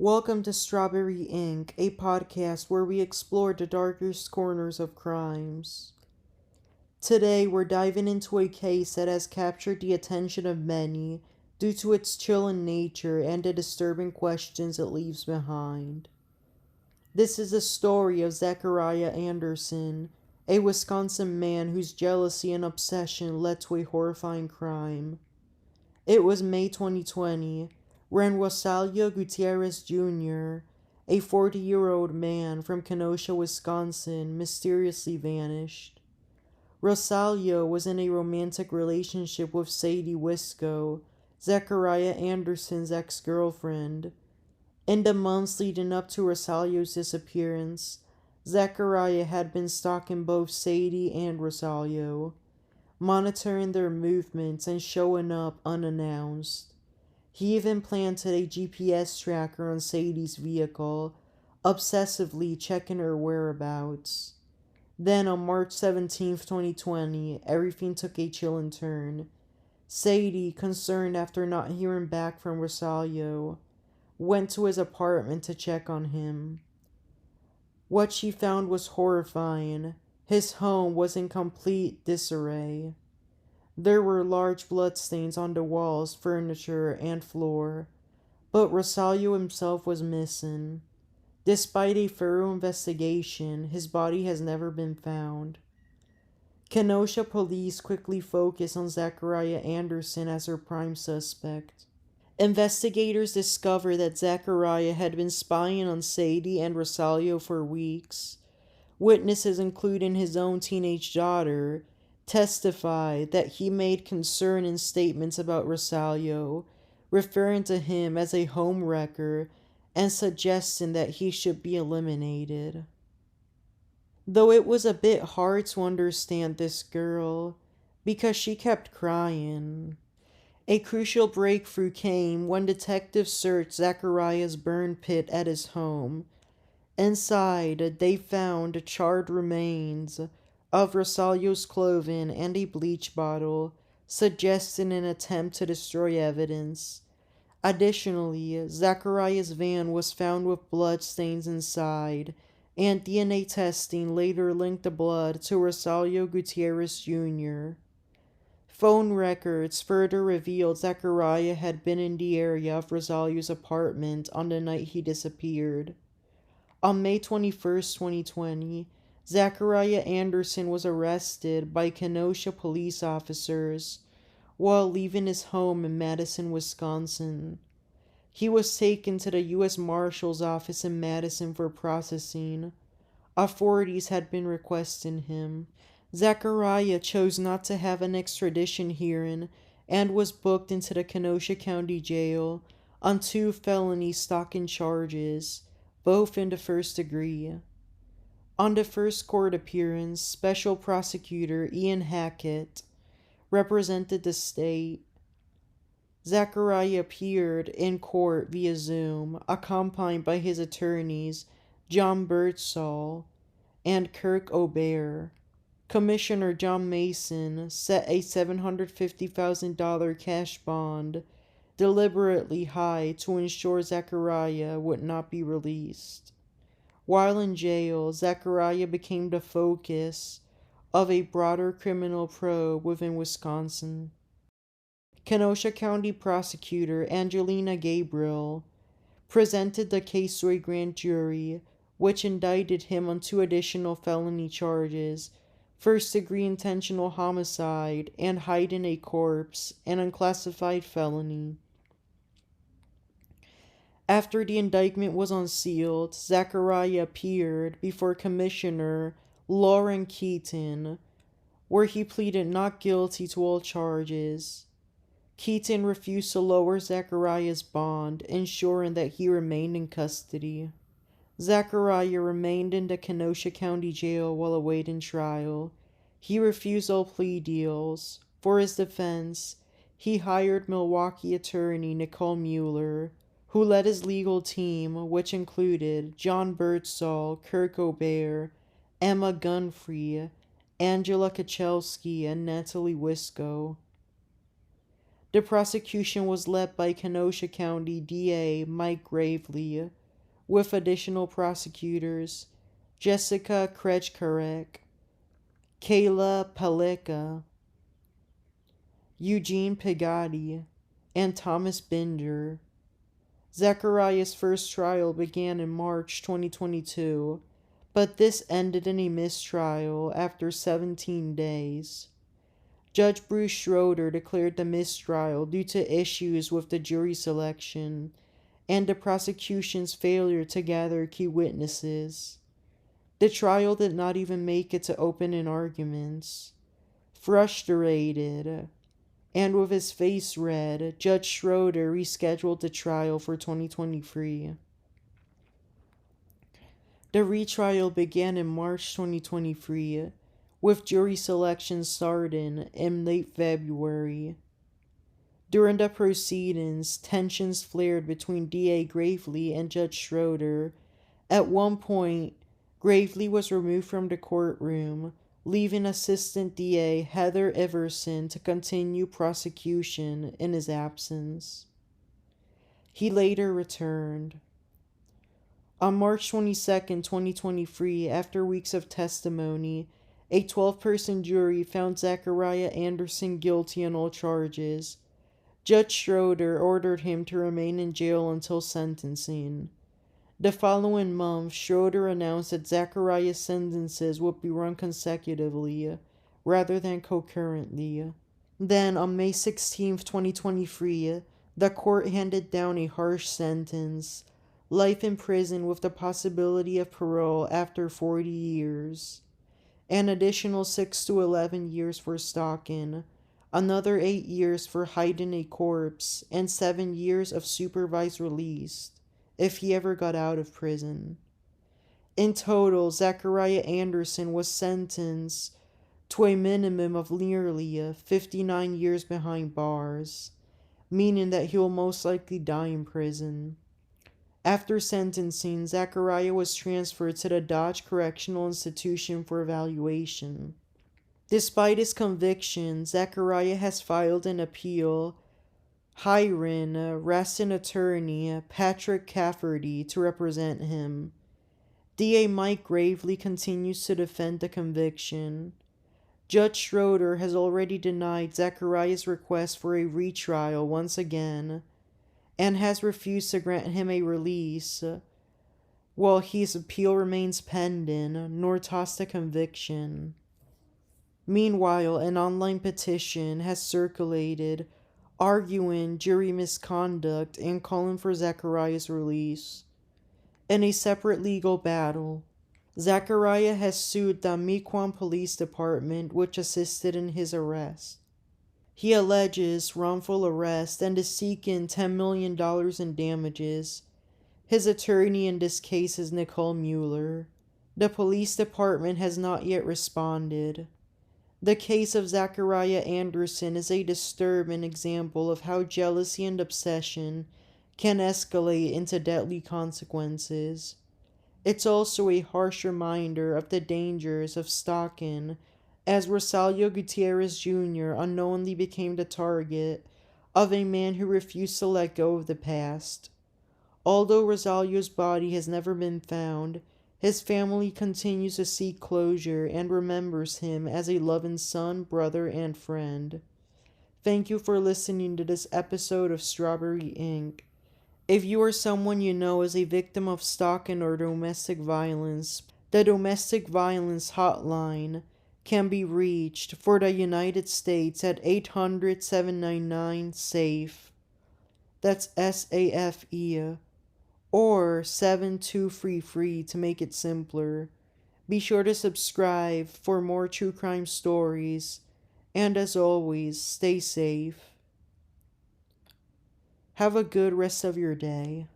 Welcome to Strawberry Ink., a podcast where we explore the darkest corners of crimes. Today, we're diving into a case that has captured the attention of many due to its chilling nature and the disturbing questions it leaves behind. This is the story of Zacheriah Anderson, a Wisconsin man whose jealousy and obsession led to a horrifying crime. It was May 2020, when Roselyn Gutierrez Jr., a 40-year-old man from Kenosha, Wisconsin, mysteriously vanished. Roselyn was in a romantic relationship with Sadie Wisco, Zacheriah Anderson's ex-girlfriend. In the months leading up to Roselyn's disappearance, Zacheriah had been stalking both Sadie and Roselyn, monitoring their movements and showing up unannounced. He even planted a GPS tracker on Sadie's vehicle, obsessively checking her whereabouts. Then on March 17th, 2020, everything took a chilling turn. Sadie, concerned after not hearing back from Roselyn, went to his apartment to check on him. What she found was horrifying. His home was in complete disarray. There were large bloodstains on the walls, furniture, and floor, but Roselyn himself was missing. Despite a thorough investigation, his body has never been found. Kenosha police quickly focused on Zacheriah Anderson as their prime suspect. Investigators discovered that Zacheriah had been spying on Sadie and Roselyn for weeks. Witnesses, including his own teenage daughter, testified that he made concerning statements about Roselyn, referring to him as a home wrecker and suggesting that he should be eliminated. Though it was a bit hard to understand this girl, because she kept crying. A crucial breakthrough came when detectives searched Zachariah's burn pit at his home. Inside, they found charred remains of Roselyn's clothing and a bleach bottle, suggesting an attempt to destroy evidence. Additionally, Zachariah's van was found with blood stains inside, and DNA testing later linked the blood to Roselyn Gutierrez Jr. Phone records further revealed Zachariah had been in the area of Roselyn's apartment on the night he disappeared. On May 21st, 2020, Zacheriah Anderson was arrested by Kenosha police officers while leaving his home in Madison, Wisconsin. He was taken to the U.S. Marshal's office in Madison for processing. Authorities had been requesting him. Zacheriah chose not to have an extradition hearing and was booked into the Kenosha County Jail on 2 felony stalking charges, both in the first degree. On the first court appearance, Special Prosecutor Ian Hackett represented the state. Zacheriah appeared in court via Zoom, accompanied by his attorneys John Birdsall and Kirk O'Bear. Commissioner John Mason set a $750,000 cash bond deliberately high to ensure Zacheriah would not be released. While in jail, Zacheriah became the focus of a broader criminal probe within Wisconsin. Kenosha County Prosecutor Angelina Gabriel presented the case to a grand jury, which indicted him on 2 additional felony charges: first-degree intentional homicide and hiding a corpse, an unclassified felony. After the indictment was unsealed, Zacheriah appeared before Commissioner Lauren Keaton, where he pleaded not guilty to all charges. Keaton refused to lower Zacheriah's bond, ensuring that he remained in custody. Zacheriah remained in the Kenosha County Jail while awaiting trial. He refused all plea deals. For his defense, he hired Milwaukee attorney Nicole Mueller, who led his legal team, which included John Birdsall, Kirk O'Bear, Emma Gunfrey, Angela Kachelski, and Natalie Wisco. The prosecution was led by Kenosha County DA Mike Gravely, with additional prosecutors Jessica Krejkarek, Kayla Paleka, Eugene Pigatti, and Thomas Binder. Zachariah's first trial began in March 2022, but this ended in a mistrial after 17 days. Judge Bruce Schroeder declared the mistrial due to issues with the jury selection and the prosecution's failure to gather key witnesses. The trial did not even make it to opening arguments. Frustrated, and with his face red, Judge Schroeder rescheduled the trial for 2023. The retrial began in March 2023, with jury selection starting in late February. During the proceedings, tensions flared between DA Gravely and Judge Schroeder. At one point, Gravely was removed from the courtroom, leaving Assistant DA Heather Everson to continue prosecution in his absence. He later returned. On March 22, 2023, after weeks of testimony, a 12-person jury found Zacheriah Anderson guilty on all charges. Judge Schroeder ordered him to remain in jail until sentencing. The following month, Schroeder announced that Zachariah's sentences would be run consecutively, rather than concurrently. Then, on May 16, 2023, the court handed down a harsh sentence: life in prison with the possibility of parole after 40 years. An additional 6 to 11 years for stalking, another 8 years for hiding a corpse, and 7 years of supervised release, if he ever got out of prison. In total, Zachariah Anderson was sentenced to a minimum of nearly 59 years behind bars, meaning that he will most likely die in prison. After sentencing, Zachariah was transferred to the Dodge Correctional Institution for evaluation. Despite his conviction, Zachariah has filed an appeal, hiring arresting attorney Patrick Cafferty to represent him. DA Mike Gravely continues to defend the conviction. Judge Schroeder has already denied Zachariah's request for a retrial once again, and has refused to grant him a release while his appeal remains pending, nor toss the conviction. Meanwhile, an online petition has circulated arguing jury misconduct and calling for Zachariah's release. In a separate legal battle, Zachariah has sued the Mequon Police Department, which assisted in his arrest. He alleges wrongful arrest and is seeking $10 million in damages. His attorney in this case is Nicole Mueller. The police department has not yet responded. The case of Zachariah Anderson is a disturbing example of how jealousy and obsession can escalate into deadly consequences. It's also a harsh reminder of the dangers of stalking, as Roselyn Gutierrez Jr. unknowingly became the target of a man who refused to let go of the past. Although Rosalio's body has never been found, his family continues to seek closure and remembers him as a loving son, brother, and friend. Thank you for listening to this episode of Strawberry Inc. If you or someone you know is a victim of stalking or domestic violence, the Domestic Violence Hotline can be reached for the United States at 800-799-SAFE. That's SAFE. Or 7233 to make it simpler. Be sure to subscribe for more true crime stories. And as always, stay safe. Have a good rest of your day.